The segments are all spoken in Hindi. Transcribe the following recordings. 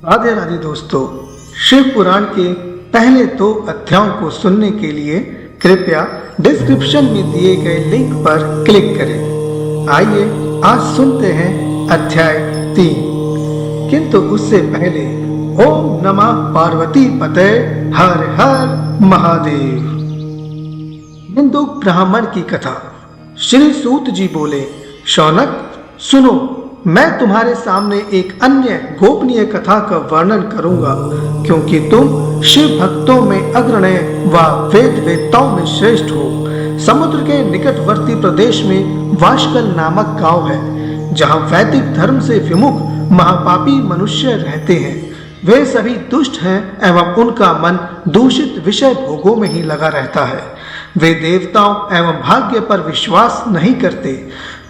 राधे राधे दोस्तों, शिव पुराण के पहले 2 अध्यायों को सुनने के लिए कृपया डिस्क्रिप्शन में दिए गए लिंक पर क्लिक करें। आइए आज सुनते हैं अध्याय 3। किंतु उससे पहले ओम नमः पार्वती पते हर हर महादेव। बिंदुक ब्राह्मण की कथा। श्री सूत जी बोले, शौनक सुनो, मैं तुम्हारे सामने एक अन्य गोपनीय कथा का वर्णन करूंगा, क्योंकि तुम शिव भक्तों में अग्रणी व वेद वेत्ताओं में श्रेष्ठ हो। समुद्र के निकटवर्ती प्रदेश में वाशकल नामक गांव है, जहां वैदिक धर्म से विमुख महापापी मनुष्य रहते हैं। वे सभी दुष्ट हैं एवं उनका मन दूषित विषय भोगों में ही लगा रहता है। वे देवताओं एवं भाग्य पर विश्वास नहीं करते।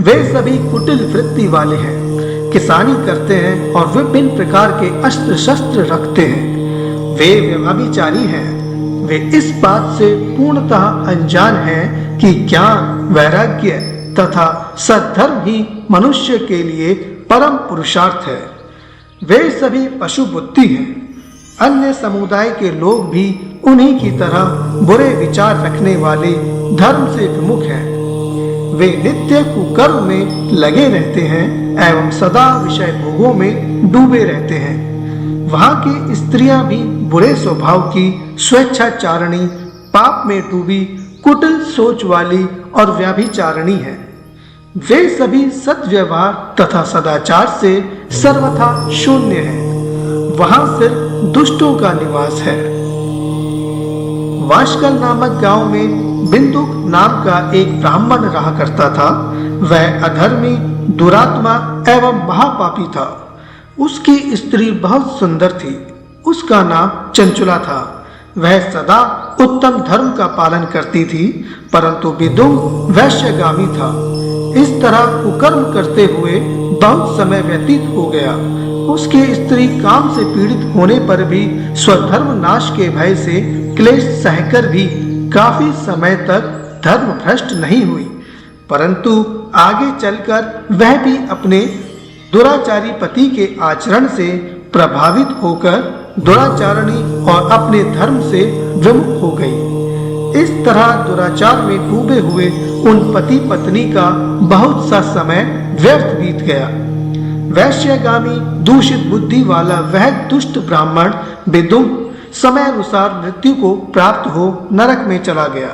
वे सभी कुटिल वृत्ति वाले हैं, किसानी करते हैं और विभिन्न प्रकार के अस्त्र शस्त्र रखते हैं। वे व्यभिचारी हैं। वे इस बात से पूर्णतः अनजान हैं कि ज्ञान, वैराग्य तथा सद्धर्म ही मनुष्य के लिए परम पुरुषार्थ है। वे सभी पशु बुद्धि हैं। अन्य समुदाय के लोग भी उन्हीं की तरह बुरे विचार रखने वाले धर्म से विमुख हैं। वे नित्य कुकर्म में लगे रहते हैं एवं सदा विषय भोगों में डूबे रहते हैं। वहां की स्त्रियां भी बुरे स्वभाव की, स्वेच्छाचारिणी, पाप में डूबी, कुटिल सोच वाली और व्यभिचारिणी हैं। वे सभी सद्व्यवहार तथा सदाचार से सर्वथा शून्य हैं। वहां सिर्फ दुष्टों का निवास है। वाशकल नामक गांव में बिंदुक नाम का एक ब्राह्मण रहा करता था। वह अधर्मी, दुरात्मा एवं महापापी था। उसकी स्त्री बहुत सुंदर थी। उसका नाम चंचुला था। वह सदा उत्तम धर्म का पालन करती थी, परंतु बिंदुक वैश्यगामी था। इस तरह कुकर्म करते हुए बहुत समय व्यतीत हो गया। उसकी स्त्री काम से पीड़ित होने पर भी स्वधर्म नाश के भय से क्लेश सहकर भी काफी समय तक धर्म भ्रष्ट नहीं हुई, परंतु आगे चलकर वह भी अपने दुराचारी पति के आचरण से प्रभावित होकर दुराचारणी और अपने धर्म से विमुख हो गई। इस तरह दुराचार में डूबे हुए उन पति पत्नी का बहुत सा समय व्यर्थ बीत गया। वैश्यगामी दूषित बुद्धि वाला वह दुष्ट ब्राह्मण बिंदुक समय अनुसार मृत्यु को प्राप्त हो नरक में चला गया।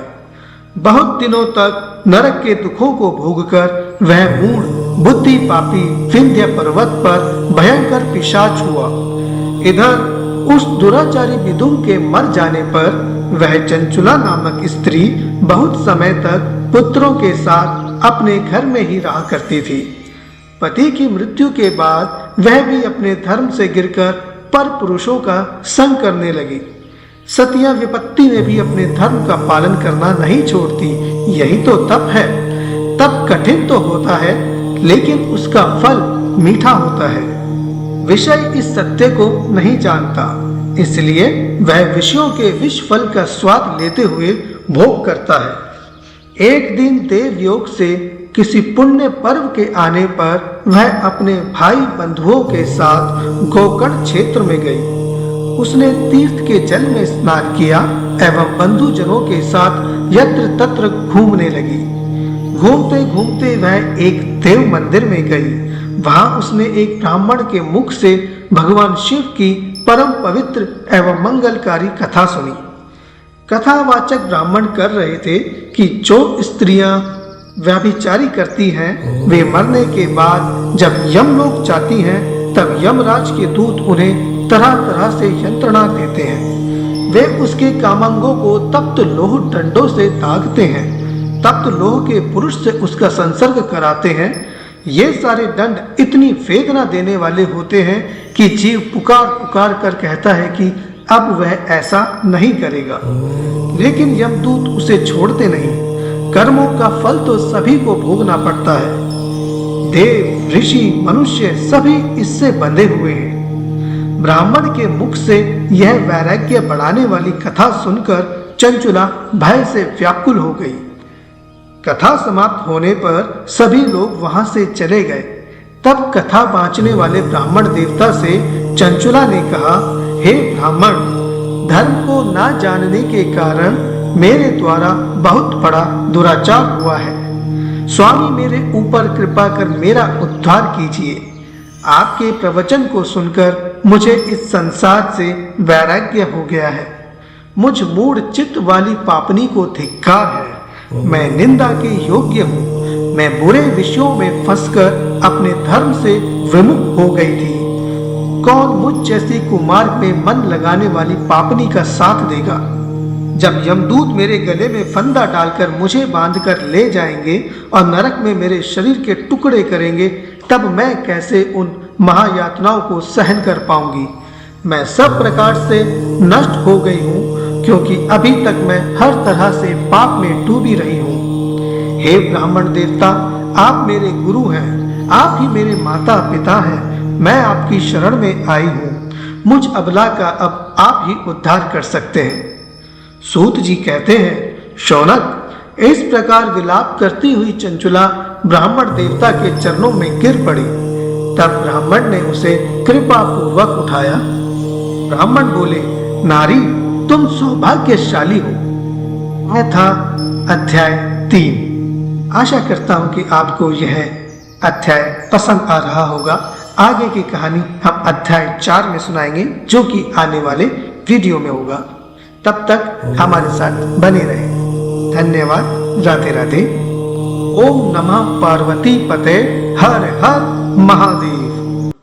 बहुत दिनों तक नरक के दुखों को भोगकर वह मूढ़ बुद्धि पापी विंध्य पर्वत पर भयंकर पिशाच हुआ। इधर उस दुराचारी बिंदुक के मर जाने पर वह चंचुला नामक स्त्री बहुत समय तक पुत्रों के साथ अपने घर में ही रहा करती थी। पति की मृत्यु के बाद वह भी अपने धर्म से गिरकर पर पुरुषों का संग करने लगी। सतिया विपत्ति में भी अपने धर्म का पालन करना नहीं छोड़ती। यही तो तप है। तप कठिन तो होता है, लेकिन उसका फल मीठा होता है। विषय इस सत्य को नहीं जानता, इसलिए वह विषयों के विष फल का स्वाद लेते हुए भोग करता है। एक दिन देव योग से किसी पुण्य पर्व के आने पर वह अपने भाई बंधुओं के साथ गोकर्ण क्षेत्र में गई। उसने तीर्थ के जल में स्नान किया एवं बंधुजनों के साथ यत्र तत्र घूमने लगी। घूमते घूमते वह एक देव मंदिर में गई। वहां उसने एक ब्राह्मण के मुख से भगवान शिव की परम पवित्र एवं मंगलकारी कथा सुनी। कथावाचक ब्राह्मण कर रहे थे कि जो स्त्रियां व्यभिचारी करती हैं, वे मरने के बाद जब यमलोक जाती हैं, तब यमराज के दूत उन्हें तरह तरह से यंत्रणा देते हैं। वे उसके कामांगों को तप्त लोह डंडों से दागते हैं। तप्त लोह के पुरुष से उसका संसर्ग कराते हैं। ये सारे दंड इतनी वेदना देने वाले होते हैं कि जीव पुकार पुकार कर कहता है कि अब वह ऐसा नहीं करेगा, लेकिन यमदूत उसे छोड़ते नहीं। कर्मों का फल तो सभी को भोगना पड़ता है। देव, ऋषि, मनुष्य सभी इससे बंधे हुए हैं। ब्राह्मण के मुख से यह वैराग्य बढ़ाने वाली कथा सुनकर चंचुला भय से व्याकुल हो गई। कथा समाप्त होने पर सभी लोग वहां से चले गए। तब कथा बांचने वाले ब्राह्मण देवता से चंचुला ने कहा, हे ब्राह्मण, धर्म को ना जानने के कारण मेरे द्वारा बहुत बड़ा दुराचार हुआ है। स्वामी, मेरे ऊपर कृपा कर मेरा उद्धार कीजिए। आपके प्रवचन को सुनकर मुझे इस संसार से वैराग्य हो गया है। मुझ मूढ़ चित्त वाली पापनी को धिक्कार है। मैं निंदा के योग्य हूँ। मैं बुरे विषयों में फंसकर अपने धर्म से विमुख हो गई थी। कौन मुझ जैसी कुमार्ग में मन लगाने वाली पापनी का साथ देगा? जब यमदूत मेरे गले में फंदा डालकर मुझे बांधकर ले जाएंगे और नरक में मेरे शरीर के टुकड़े करेंगे, तब मैं कैसे उन महायातनाओं को सहन कर पाऊंगी? मैं सब प्रकार से नष्ट हो गई हूँ, क्योंकि अभी तक मैं हर तरह से पाप में डूबी रही हूँ। हे ब्राह्मण देवता, आप मेरे गुरु हैं, आप ही मेरे माता पिता हैं। मैं आपकी शरण में आई हूँ। मुझ अबला का अब आप ही उद्धार कर सकते हैं। सूत जी कहते हैं, शौनक, इस प्रकार विलाप करती हुई चंचुला ब्राह्मण देवता के चरणों में गिर पड़ी। तब ब्राह्मण ने उसे कृपा पूर्वक उठाया। ब्राह्मण बोले, नारी, तुम सौभाग्यशाली हो। यह था अध्याय 3। आशा करता हूं कि आपको यह अध्याय पसंद आ रहा होगा। आगे की कहानी हम अध्याय 4 में सुनाएंगे, जो कि आने वाले वीडियो में होगा। तब तक हमारे साथ बने रहें। धन्यवाद। राधे राधे। ओम नमः पार्वती पते। हर हर महादेव।